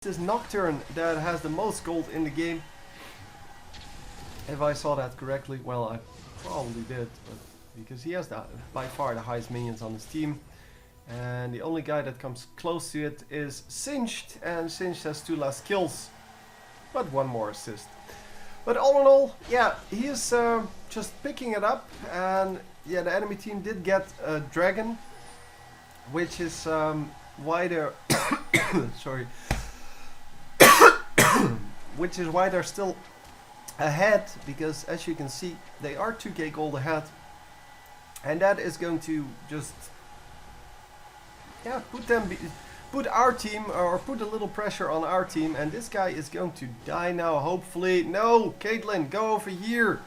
This is Nocturne that has the most gold in the game. If I saw that correctly, well, I probably did, but because he has by far the highest minions on his team. And the only guy that comes close to it is Singed, and Singed has 2 less kills, but 1 more assist. But all in all, yeah, he is just picking it up, and yeah, the enemy team did get a dragon, which is why they're sorry, which is why they're still ahead, because as you can see, they are 2k gold ahead, and that is going to just put our team, or put a little pressure on our team, and this guy is going to die now, hopefully. No, Caitlyn, go over here.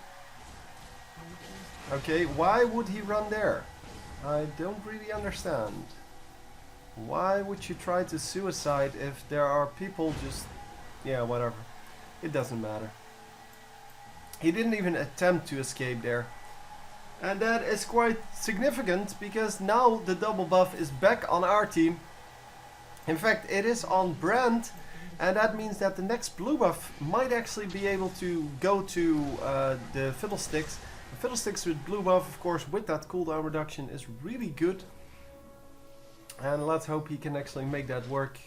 Okay, why would he run there? I don't really understand. Why would you try to suicide if there are people just... yeah, whatever. It doesn't matter. He didn't even attempt to escape there. And that is quite significant, because now the double buff is back on our team. In fact, it is on Brand, and that means that the next blue buff might actually be able to go to the Fiddlesticks. The Fiddlesticks with blue buff, of course, with that cooldown reduction is really good. And let's hope he can actually make that work.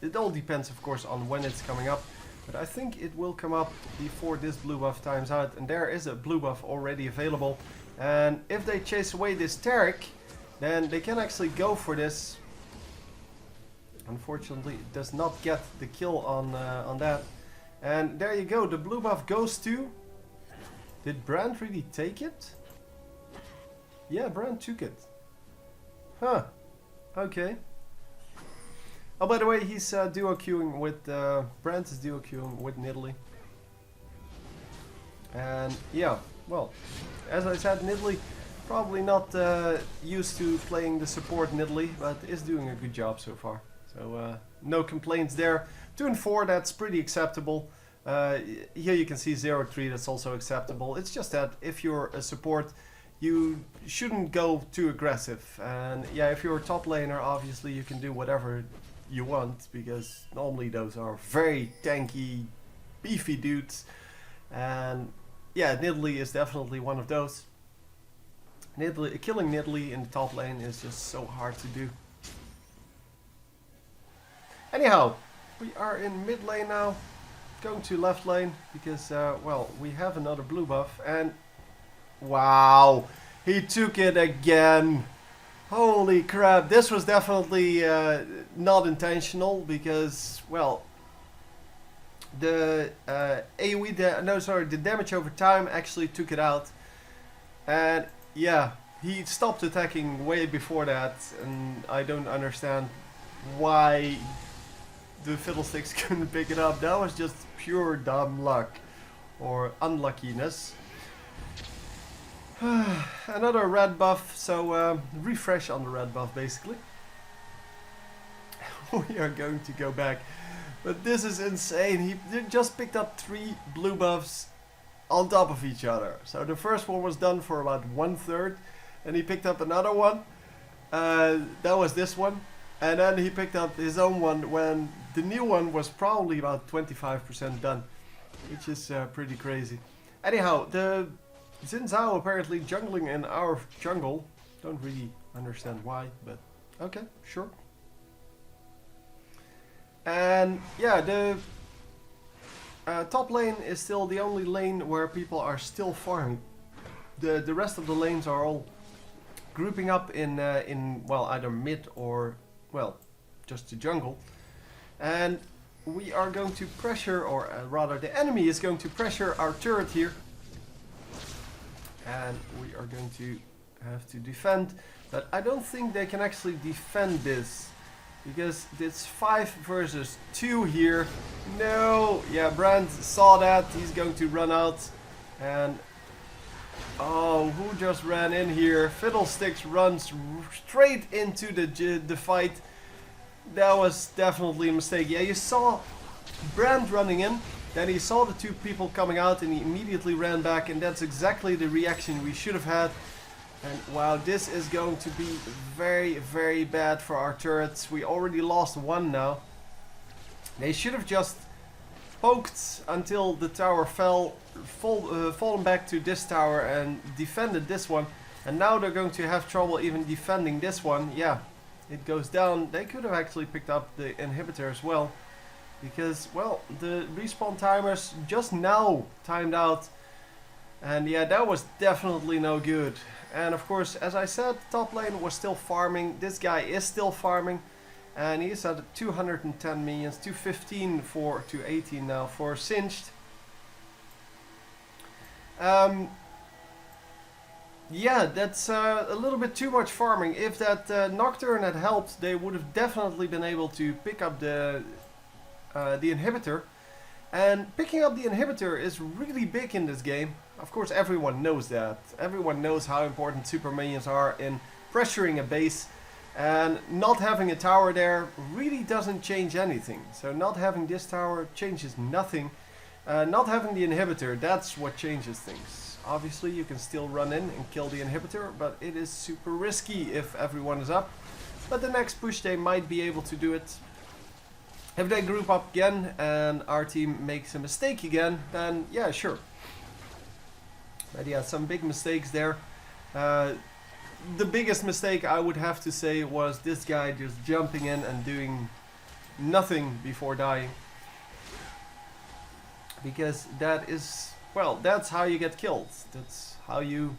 It all depends, of course, on when it's coming up. But I think it will come up before this blue buff times out. And there is a blue buff already available. And if they chase away this Taric, then they can actually go for this. Unfortunately, it does not get the kill on that. And there you go, the blue buff goes to... Did Brand really take it? Yeah, Brand took it. Huh. Okay. Oh, by the way, he's duo queuing with... Brand is duo queuing with Nidalee. And yeah, well, as I said, Nidalee probably not used to playing the support Nidalee, but is doing a good job so far. So no complaints there. 2 and 4, that's pretty acceptable. Here you can see 0-3, that's also acceptable. It's just that if you're a support, you shouldn't go too aggressive. And yeah, if you're a top laner, obviously you can do whatever you want, because normally those are very tanky, beefy dudes. And yeah, Nidalee is definitely one of those. Killing Nidalee in the top lane is just so hard to do. Anyhow, we are in mid lane now, going to left lane, because, well, we have another blue buff, and wow, he took it again. Holy crap, this was definitely not intentional, because, well, the AoE, the damage over time actually took it out, and yeah, he stopped attacking way before that, and I don't understand why the Fiddlesticks couldn't pick it up. That was just pure dumb luck, or unluckiness. Another red buff, so refresh on the red buff basically. We are going to go back, but this is insane. He just picked up 3 blue buffs on top of each other. So the first one was done for about 1/3, and he picked up another one. That was this one, and then he picked up his own one when the new one was probably about 25% done, which is pretty crazy. Anyhow, the Xin Zhao apparently jungling in our jungle. Don't really understand why, but okay, sure. And yeah, the top lane is still the only lane where people are still farming. The rest of the lanes are all grouping up in well, either mid or, well, just the jungle. And we are going to pressure, or rather the enemy is going to pressure our turret here. And we are going to have to defend, but I don't think they can actually defend this, because it's 5 versus 2 here. No, yeah, Brand saw that, he's going to run out, and oh, who just ran in here? Fiddlesticks runs straight into the fight. That was definitely a mistake. Yeah, you saw Brand running in, then he saw the 2 people coming out, and he immediately ran back, and that's exactly the reaction we should have had. And wow, this is going to be very, very bad for our turrets. We already lost 1 now. They should have just poked until the tower fallen back to this tower and defended this one. And now they're going to have trouble even defending this one. Yeah, it goes down. They could have actually picked up the inhibitor as well. Because, well, the respawn timers just now timed out. And yeah, that was definitely no good. And of course, as I said, top lane was still farming. This guy is still farming. And he's at 210 minions, 215 for 218 now for Singed. Yeah, that's a little bit too much farming. If that Nocturne had helped, they would have definitely been able to pick up the inhibitor. And picking up the inhibitor is really big in this game. Of course, everyone knows that. Everyone knows how important super minions are in pressuring a base. And not having a tower there really doesn't change anything. So not having this tower changes nothing. Not having the inhibitor, that's what changes things. Obviously you can still run in and kill the inhibitor, but it is super risky if everyone is up. But the next push they might be able to do it. If they group up again and our team makes a mistake again, then yeah, sure. But yeah, some big mistakes there. The biggest mistake I would have to say was this guy just jumping in and doing nothing before dying. Because that is, well, that's how you get killed. That's how you,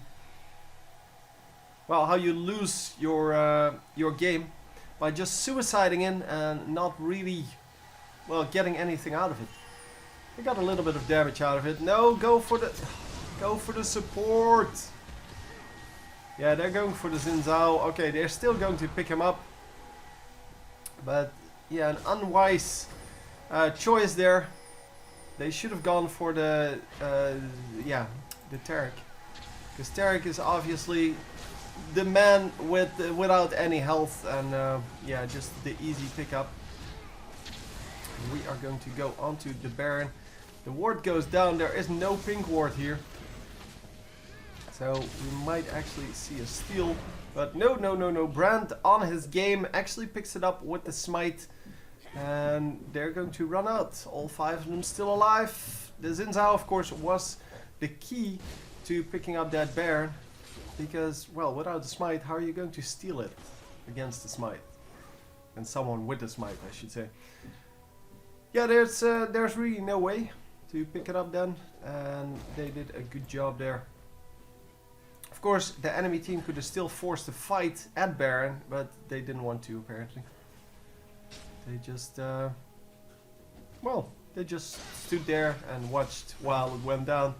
well, how you lose your game, by just suiciding in and not really, well, getting anything out of it. We got a little bit of damage out of it. No, go for the support. Yeah, they're going for the Xin Zhao. Okay, they're still going to pick him up. But yeah, an unwise choice there. They should have gone for the Taric. Because Taric is obviously the man without any health, and yeah, just the easy pickup. We are going to go onto the Baron. The ward goes down. There is no pink ward here. So we might actually see a steal. But no. Brand on his game actually picks it up with the smite. And they're going to run out. All 5 of them still alive. The Xin Zhao, of course, was the key to picking up that Baron. Because, well, without the smite, how are you going to steal it against the smite? And someone with the smite, I should say. Yeah, there's really no way to pick it up then. And they did a good job there. Of course, the enemy team could have still forced a fight at Baron, but they didn't want to, apparently. They just, well, they just stood there and watched while it went down.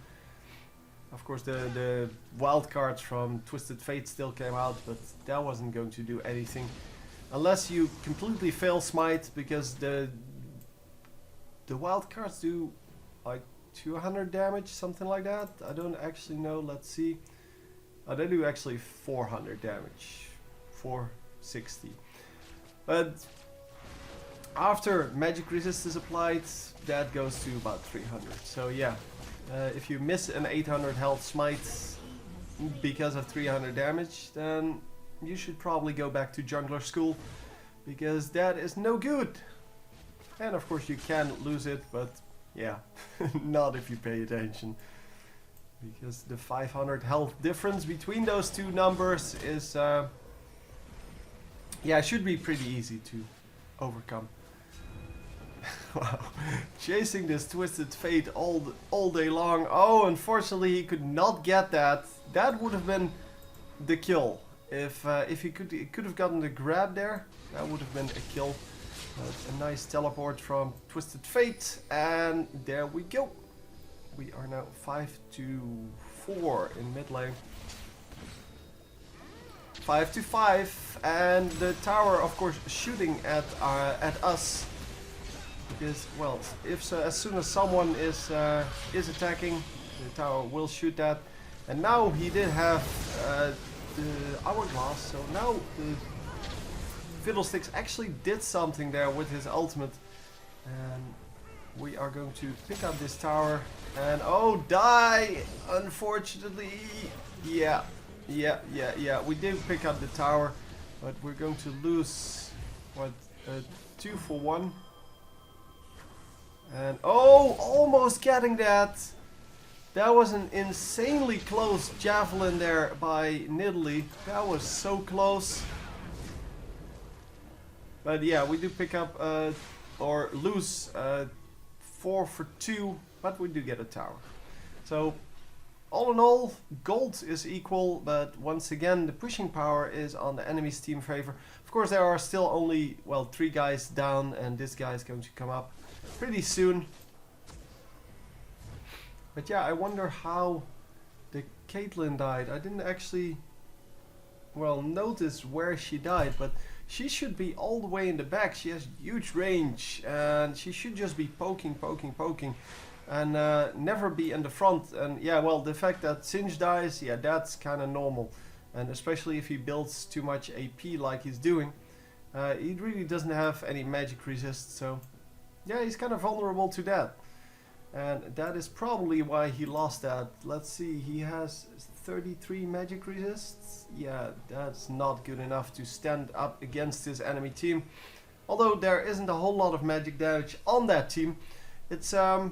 Of course, the wild cards from Twisted Fate still came out, but that wasn't going to do anything. Unless you completely fail smite, because the wild cards do like 200 damage, something like that. I don't actually know, let's see. Oh, they do actually 400 damage, 460. But after magic resist is applied, that goes to about 300. So yeah, if you miss an 800 health smite because of 300 damage, then you should probably go back to jungler school, because that is no good. And of course you can lose it, but yeah, not if you pay attention. Because the 500 health difference between those two numbers is, yeah, should be pretty easy to overcome. Wow, chasing this Twisted Fate all day long. Oh, unfortunately he could not get that. That would have been the kill. If he could have gotten the grab there, that would have been a kill. A nice teleport from Twisted Fate, and there we go. We are now 5-4 in mid lane. 5-5, and the tower, of course, shooting at us. Because, well, if as soon as someone is attacking, the tower will shoot that. And now he did have the hourglass, so now the Fiddlesticks actually did something there with his ultimate. And we are going to pick up this tower. And oh, die! Unfortunately, yeah. We did pick up the tower, but we're going to lose what 2 for 1. And oh, almost getting that. That was an insanely close javelin there by Nidalee. That was so close. But yeah, we do pick up or lose 4 for 2, but we do get a tower. So all in all, gold is equal, but once again the pushing power is on the enemy's team favor. Of course there are still only, well, 3 guys down, and this guy is going to come up pretty soon. But yeah, I wonder how the Caitlyn died. I didn't actually, well, notice where she died, but she should be all the way in the back. She has huge range, and she should just be poking, and never be in the front. And yeah, well, the fact that Singed dies, yeah, that's kind of normal. And especially if he builds too much AP like he's doing, he really doesn't have any magic resist. So yeah, he's kind of vulnerable to that. And that is probably why he lost that. Let's see, he has 33 magic resists. Yeah, that's not good enough to stand up against his enemy team. Although there isn't a whole lot of magic damage on that team. It's I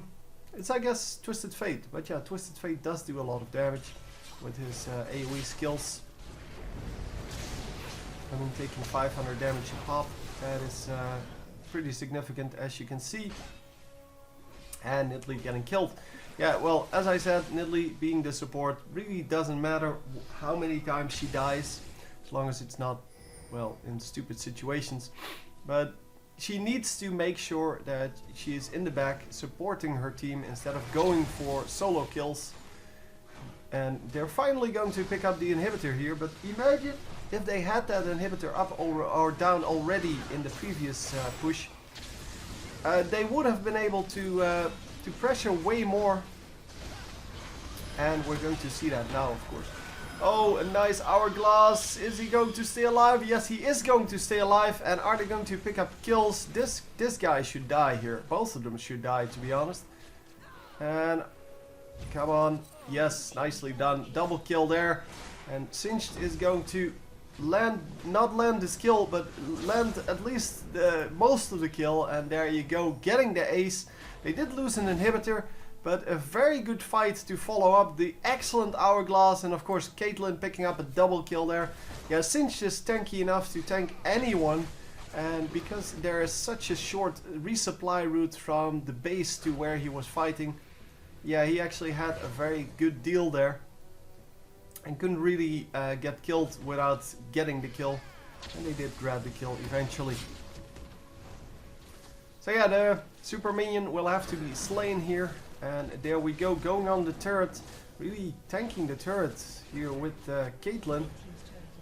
guess Twisted Fate. But yeah, Twisted Fate does do a lot of damage with his AoE skills. I mean, taking 500 damage a pop. That is pretty significant, as you can see. And Nidalee getting killed. Yeah, well, as I said, Nidalee being the support really doesn't matter how many times she dies, as long as it's not, well, in stupid situations. But she needs to make sure that she is in the back supporting her team instead of going for solo kills. And they're finally going to pick up the inhibitor here, but imagine if they had that inhibitor up or down already in the previous push. They would have been able to pressure way more, and we're going to see that now, of course. Oh, a nice hourglass. Is he going to stay alive? Yes, he is going to stay alive. And are they going to pick up kills? This guy should die here. Both of them should die, to be honest. And come on. Yes, nicely done. Double kill there. And Singed is going to not land this kill, but land at least most of the kill. And there you go, getting the ace. They did lose an inhibitor, but a very good fight to follow up the excellent hourglass. And of course Caitlyn picking up a double kill there. Yeah, Singed is tanky enough to tank anyone, and because there is such a short resupply route from the base to where he was fighting, yeah, he actually had a very good deal there and couldn't really get killed without getting the kill. And they did grab the kill eventually. So yeah, the super minion will have to be slain here. And there we go, going on the turret. Really tanking the turret here with Caitlyn.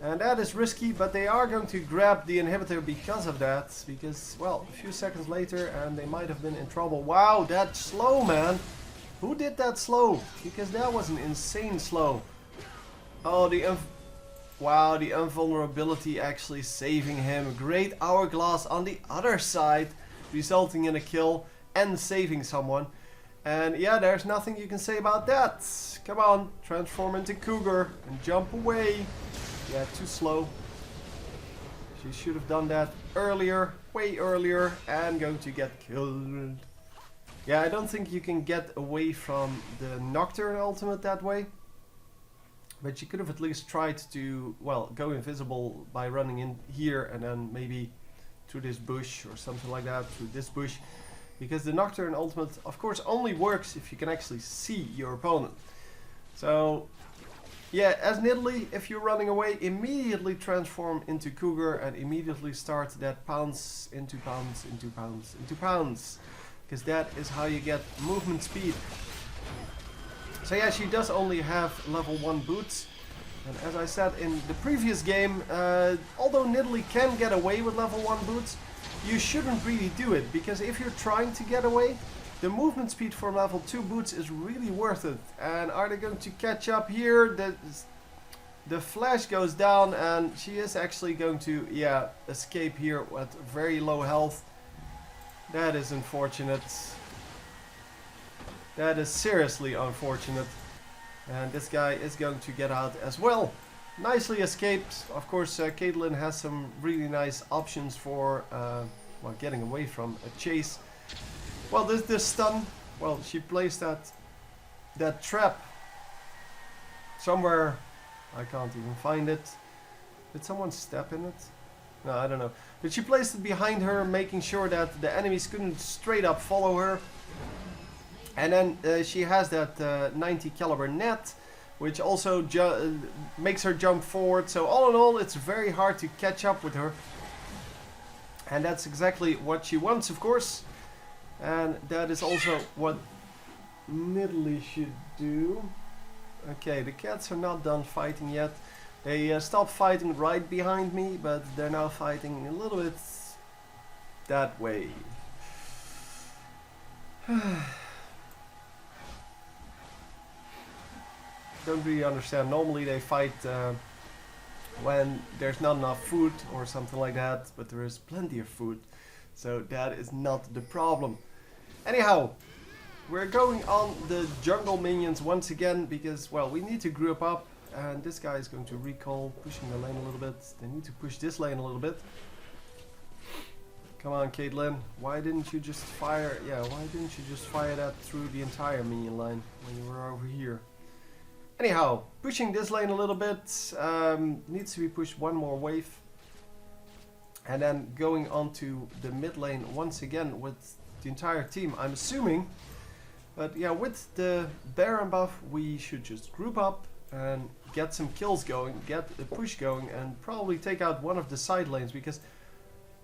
And that is risky, but they are going to grab the inhibitor because of that. Because, well, a few seconds later and they might have been in trouble. Wow, that slow, man. Who did that slow? Because that was an insane slow. Oh, wow, the invulnerability actually saving him. Great hourglass on the other side, resulting in a kill and saving someone. And yeah, there's nothing you can say about that. Come on, transform into Cougar and jump away. Yeah, too slow. She should have done that earlier, way earlier, and going to get killed. Yeah, I don't think you can get away from the Nocturne ultimate that way. But you could have at least tried to, well, go invisible by running in here and then maybe through this bush or something like that, through this bush. Because the Nocturne ultimate, of course, only works if you can actually see your opponent. So, yeah, as Nidalee, if you're running away, immediately transform into Cougar and immediately start that pounce into pounce, into pounce, into pounce. Because that is how you get movement speed. So yeah, she does only have level 1 boots. And as I said in the previous game, although Nidalee can get away with level 1 boots, you shouldn't really do it. Because if you're trying to get away, the movement speed for level 2 boots is really worth it. And are they going to catch up here? The flash goes down and she is actually going to, yeah, escape here at very low health. That is unfortunate. That is seriously unfortunate. And this guy is going to get out as well. Nicely escaped. Of course, Caitlyn has some really nice options for well, getting away from a chase. Well, this stun. Well, she placed that trap somewhere. I can't even find it. Did someone step in it? No, I don't know. But she placed it behind her, making sure that the enemies couldn't straight up follow her. And then she has that 90 caliber net, which also makes her jump forward. So all in all, it's very hard to catch up with her. And that's exactly what she wants, of course. And that is also what Nidalee should do. Okay, the cats are not done fighting yet. They stopped fighting right behind me, but they're now fighting a little bit that way. Don't really understand. Normally they fight when there's not enough food or something like that, but there is plenty of food. So that is not the problem. Anyhow, we're going on the jungle minions once again because, well, we need to group up. And this guy is going to recall, pushing the lane a little bit. They need to push this lane a little bit. Come on, Caitlyn. Why didn't you just fire... Yeah, why didn't you just fire that through the entire minion line when you were over here? Anyhow, pushing this lane a little bit. Needs to be pushed one more wave. And then going on to the mid lane once again with the entire team, I'm assuming. But yeah, with the Baron buff, we should just group up and get some kills going, get a push going, and probably take out one of the side lanes, because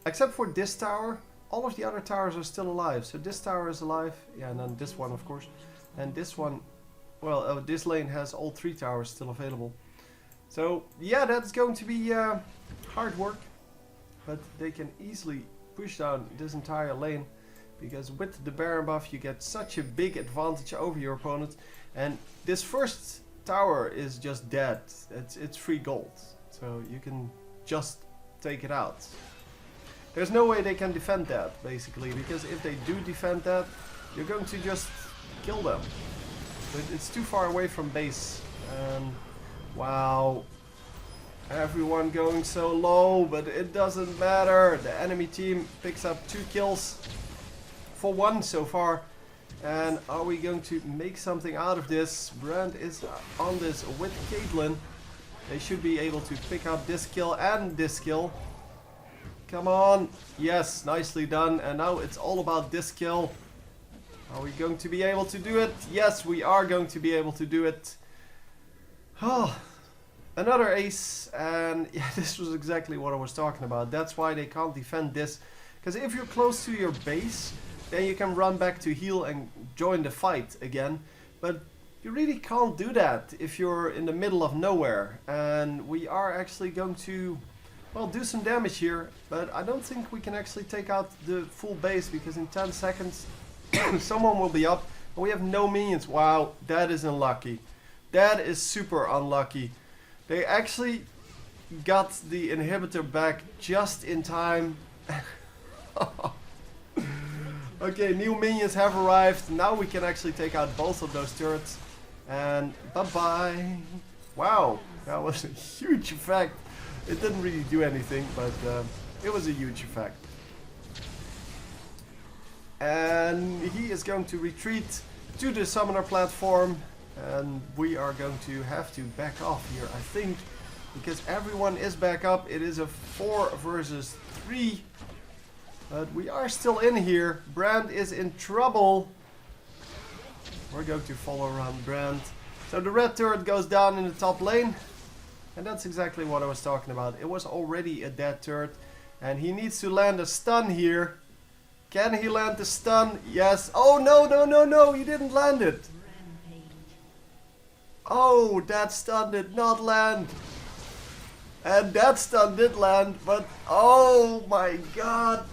except for this tower, all of the other towers are still alive. So this tower is alive, yeah, and then this one, of course, and this one, well, this lane has all 3 towers still available. So yeah, that's going to be hard work, but they can easily push down this entire lane, because with the Baron buff you get such a big advantage over your opponent. And this first tower is just dead. It's free gold, so you can just take it out. There's no way they can defend that, basically, because if they do defend that, you're going to just kill them. But it's too far away from base. And wow, everyone going so low, but it doesn't matter. The enemy team picks up 2 kills for 1 so far. And are we going to make something out of this? Brand is on this with Caitlyn. They should be able to pick up this kill and this kill. Come on. Yes, nicely done. And now it's all about this kill. Are we going to be able to do it? Yes, we are going to be able to do it. Oh, another ace. And yeah, this was exactly what I was talking about. That's why they can't defend this. Because if you're close to your base, then you can run back to heal and join the fight again. But you really can't do that if you're in the middle of nowhere. And we are actually going to, well, do some damage here. But I don't think we can actually take out the full base, because in 10 seconds someone will be up. And we have no minions. Wow, that is unlucky. That is super unlucky. They actually got the inhibitor back just in time. Okay, new minions have arrived. Now we can actually take out both of those turrets. And bye-bye. Wow, that was a huge effect. It didn't really do anything, but it was a huge effect. And he is going to retreat to the summoner platform. And we are going to have to back off here, I think. Because everyone is back up. It is a 4 versus 3. But we are still in here. Brand is in trouble. We're going to follow around Brand. So the red turret goes down in the top lane. And that's exactly what I was talking about. It was already a dead turret. And he needs to land a stun here. Can he land the stun? Yes. Oh, no, no, no, no. He didn't land it. Oh, that stun did not land. And that stun did land. But, oh my god.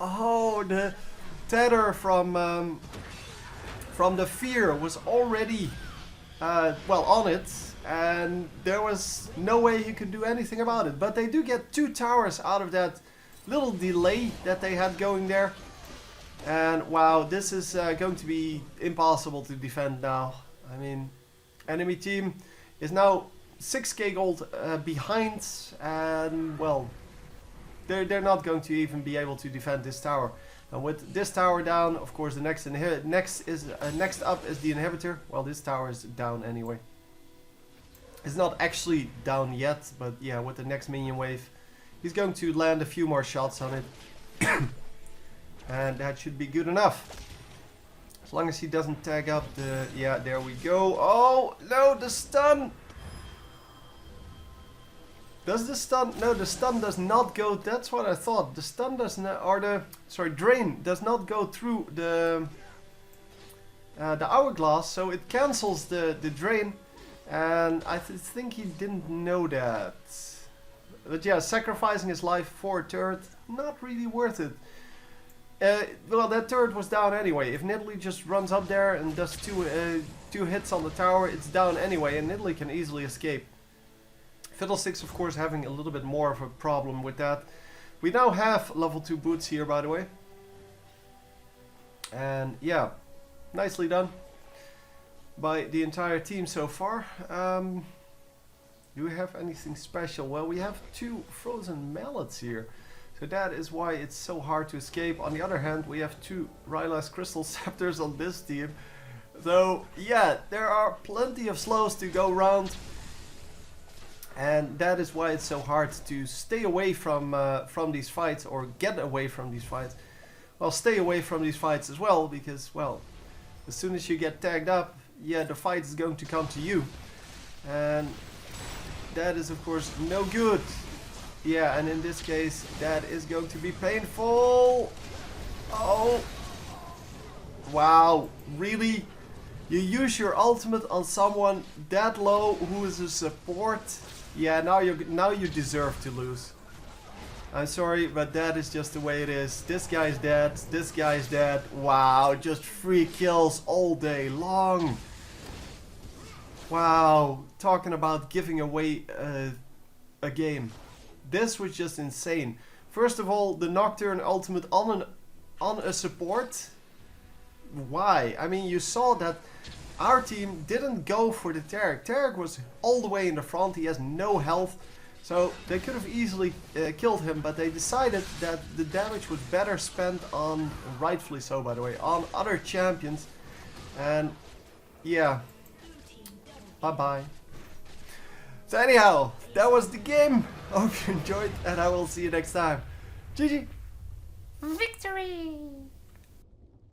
Oh, the tether from the fear was already well on it, and there was no way he could do anything about it. But they do get 2 towers out of that little delay that they had going there. And wow, this is going to be impossible to defend now. I mean, enemy team is now 6k gold behind, and well, they're not going to even be able to defend this tower. And with this tower down, of course, the next next up is the inhibitor. Well, this tower is down anyway. It's not actually down yet, but yeah, with the next minion wave, he's going to land a few more shots on it. And that should be good enough. As long as he doesn't tag up the... Yeah, there we go. Oh, no, the stun! Does the stun... No, the stun does not go... That's what I thought. The stun does not... Or the... Sorry, drain does not go through the hourglass, so it cancels the drain. And I think he didn't know that. But yeah, sacrificing his life for a turret, not really worth it. Well, that turret was down anyway. If Nidalee just runs up there and does two hits on the tower, it's down anyway, and Nidalee can easily escape. Fiddlesticks, of course, having a little bit more of a problem with that. We now have level 2 boots here, by the way. And yeah, nicely done by the entire team so far. Do we have anything special? Well, we have 2 frozen mallets here. So that is why it's so hard to escape. On the other hand, we have 2 Rylai's Crystal Scepters on this team. So yeah, there are plenty of slows to go around. And that is why it's so hard to stay away from these fights, or get away from these fights. Well, stay away from these fights as well, because, well, as soon as you get tagged up, yeah, the fight is going to come to you. And that is, of course, no good. Yeah, and in this case, that is going to be painful. Oh. Wow, really? You use your ultimate on someone that low who is a support? Yeah, now you deserve to lose. I'm sorry, but that is just the way it is. This guy's dead, this guy's dead. Wow, just 3 kills all day long. Wow, talking about giving away a game. This was just insane. First of all, the Nocturne ultimate on a support. Why? I mean, you saw that our team didn't go for the Taric. Taric was all the way in the front. He has no health. So they could have easily killed him, but they decided that the damage was better spent on, rightfully so by the way, on other champions. And yeah, bye-bye. So anyhow, that was the game. Hope you enjoyed, and I will see you next time. GG! Victory!